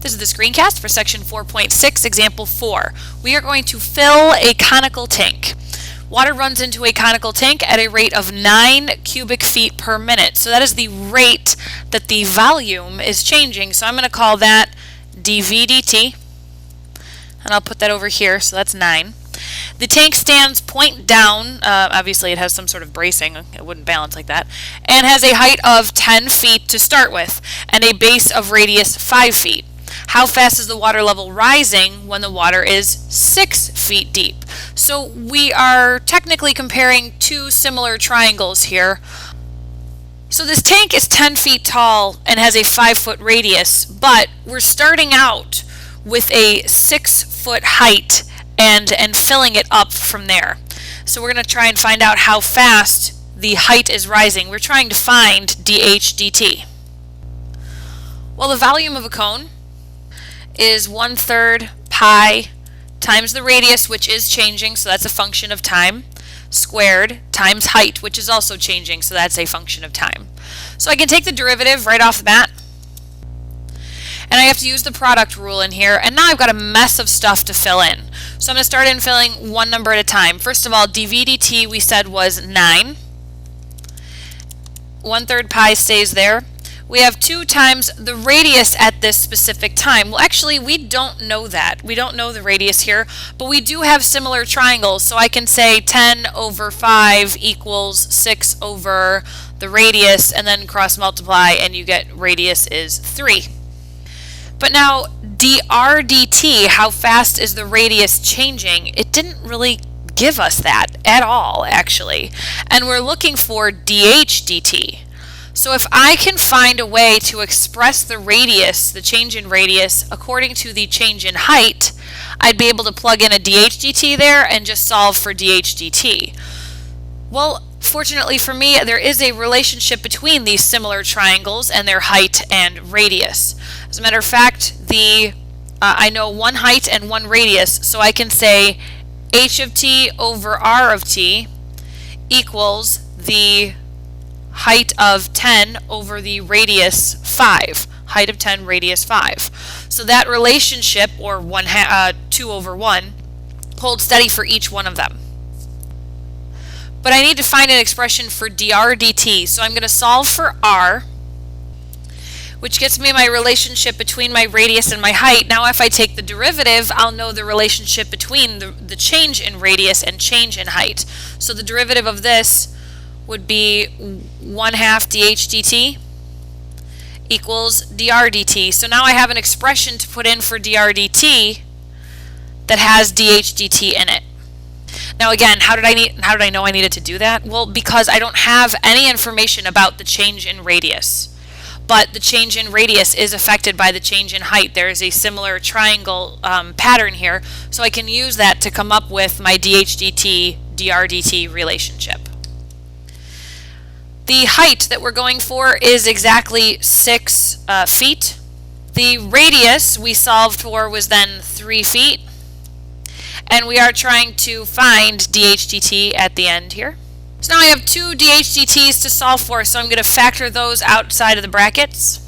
This is the screencast for section 4.6, example 4. We are going to fill a conical tank. Water runs into a conical tank at a rate of 9 cubic feet per minute. So that is the rate that the volume is changing. So I'm going to call that dV dt, and I'll put that over here, so that's 9. The tank stands point down, obviously it has some sort of bracing, it wouldn't balance like that, and has a height of 10 feet to start with, and a base of radius 5 feet. How fast is the water level rising when the water is 6 feet deep? So we are technically comparing two similar triangles here. So this tank is 10 feet tall and has a 5-foot radius, but we're starting out with a 6-foot height and filling it up from there. So we're going to try and find out how fast the height is rising. We're trying to find dH dt. Well, the volume of a cone is 1/3 pi times the radius, which is changing, so that's a function of time, squared times height, which is also changing, so that's a function of time. So I can take the derivative right off the bat, and I have to use the product rule in here, and now I've got a mess of stuff to fill in. So I'm going to start in filling one number at a time. First of all, dV dt we said was 9. 1/3 pi stays there. We have 2 times the radius at this specific time. Well, actually, we don't know that. We don't know the radius here, but we do have similar triangles, so I can say 10 over 5 equals 6 over the radius, and then cross multiply, and you get radius is 3. But now, dr dt, how fast is the radius changing? It didn't really give us that at all, actually. And we're looking for dH dt. So if I can find a way to express the radius, the change in radius, according to the change in height, I'd be able to plug in a dH dt there and just solve for dH dt. Well, fortunately for me, there is a relationship between these similar triangles and their height and radius. As a matter of fact, I know one height and one radius, so I can say h of t over r of t equals the height of 10 over the radius 5. Height of 10, radius 5. So that relationship, or 2 over 1, holds steady for each one of them. But I need to find an expression for dr dt, so I'm going to solve for r, which gets me my relationship between my radius and my height. Now if I take the derivative, I'll know the relationship between the change in radius and change in height. So the derivative of this would be 1/2 dH dt equals dr dt. So now I have an expression to put in for dr dt that has dH dt in it. Now again, how did I know I needed to do that? Well, because I don't have any information about the change in radius. But the change in radius is affected by the change in height. There is a similar triangle pattern here, so I can use that to come up with my dH dt, dr dt relationship. The height that we're going for is exactly 6 feet. The radius we solved for was then 3 feet. And we are trying to find dH dt at the end here. So now I have 2 dH dt's to solve for, so I'm going to factor those outside of the brackets.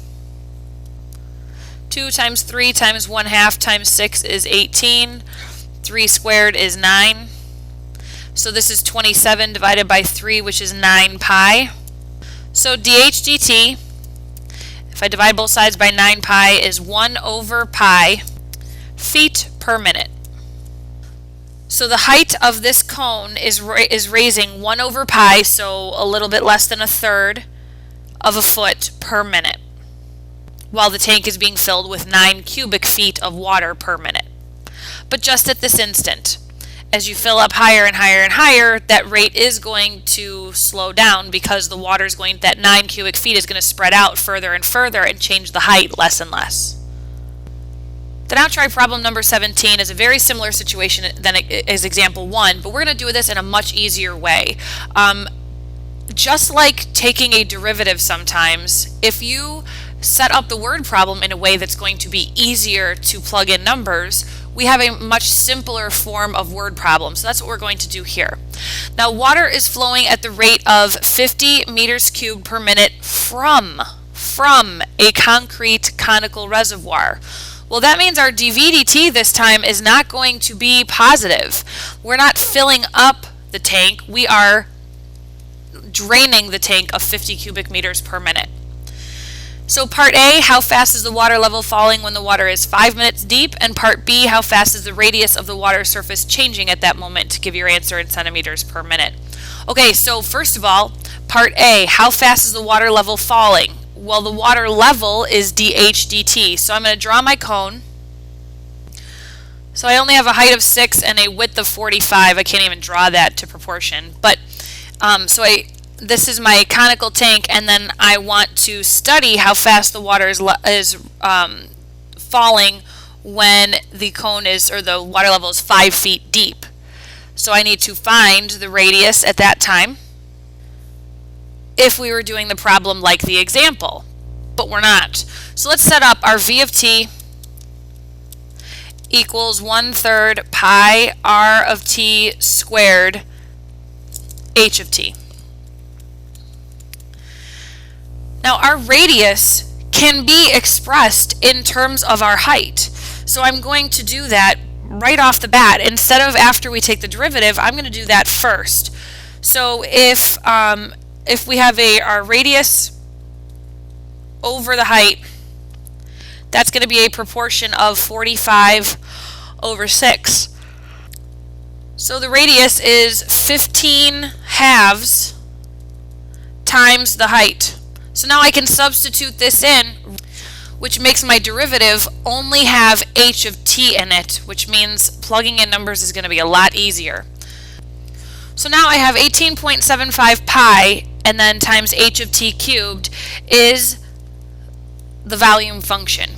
2 times 3 times 1/2 times 6 is 18. 3 squared is 9. So this is 27 divided by 3, which is 9 pi. So dH dt, if I divide both sides by 9 pi, is 1 over pi feet per minute. So the height of this cone is raising 1 over pi, so a little bit less than 1/3 of a foot per minute, while the tank is being filled with 9 cubic feet of water per minute. But just at this instant, as you fill up higher and higher and higher, that rate is going to slow down because the water is going, that 9 cubic feet is going to spread out further and further and change the height less and less. The now try problem number 17 is a very similar situation than is example 1, but we're going to do this in a much easier way. Just like taking a derivative sometimes, if you set up the word problem in a way that's going to be easier to plug in numbers, we have a much simpler form of word problem. So that's what we're going to do here. Now water is flowing at the rate of 50 meters cubed per minute from a concrete conical reservoir. Well, that means our dV dt this time is not going to be positive. We're not filling up the tank, we are draining the tank of 50 cubic meters per minute. So part A, how fast is the water level falling when the water is 5 minutes deep? And part B, how fast is the radius of the water surface changing at that moment, to give your answer in centimeters per minute. Okay, so first of all, part A, how fast is the water level falling? Well, the water level is dH dt. So I'm going to draw my cone. So I only have a height of 6 and a width of 45. I can't even draw that to proportion. But this is my conical tank, and then I want to study how fast the water is falling when the cone is, or the water level is 5 feet deep. So I need to find the radius at that time if we were doing the problem like the example, but we're not. So let's set up our V of t equals 1/3 pi r of t squared h of t. Now our radius can be expressed in terms of our height. So I'm going to do that right off the bat. Instead of after we take the derivative, I'm going to do that first. So if we have our radius over the height, that's going to be a proportion of 45 over 6. So the radius is 15 halves times the height. So now I can substitute this in, which makes my derivative only have h of t in it, which means plugging in numbers is going to be a lot easier. So now I have 18.75 pi, and then times h of t cubed is the volume function.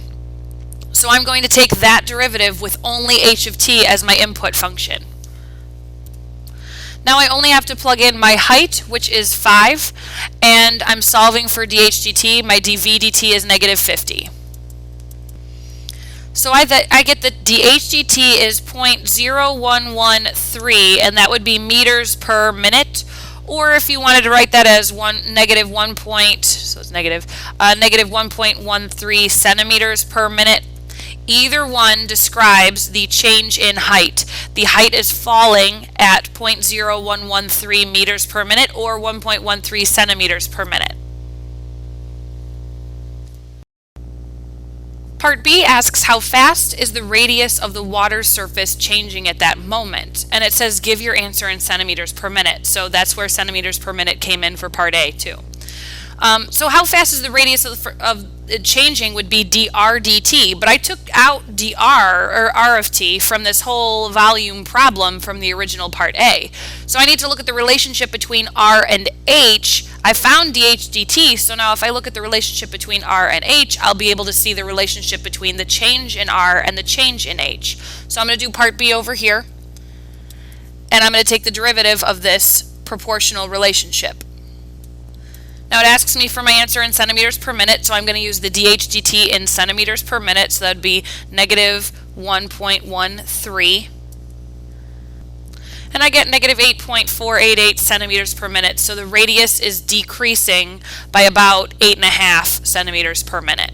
So I'm going to take that derivative with only h of t as my input function. Now I only have to plug in my height, which is 5, and I'm solving for dH dt. My dV dt is negative 50. So I get that dH dt is 0.0113, and that would be meters per minute. Or if you wanted to write that as negative 1.13 centimeters per minute, either one describes the change in height. The height is falling at 0.0113 meters per minute or 1.13 centimeters per minute. Part B asks how fast is the radius of the water surface changing at that moment, and it says give your answer in centimeters per minute, so that's where centimeters per minute came in for part A too. So how fast is the radius of it changing would be dr dt, but I took out dr, or r of t, from this whole volume problem from the original part A. So I need to look at the relationship between r and h. I found dH dt, so now if I look at the relationship between r and h, I'll be able to see the relationship between the change in r and the change in h. So I'm going to do part B over here, and I'm going to take the derivative of this proportional relationship. Now it asks me for my answer in centimeters per minute, so I'm going to use the dH dt in centimeters per minute, so that would be negative 1.13. And I get negative 8.488 centimeters per minute, so the radius is decreasing by about 8.5 centimeters per minute.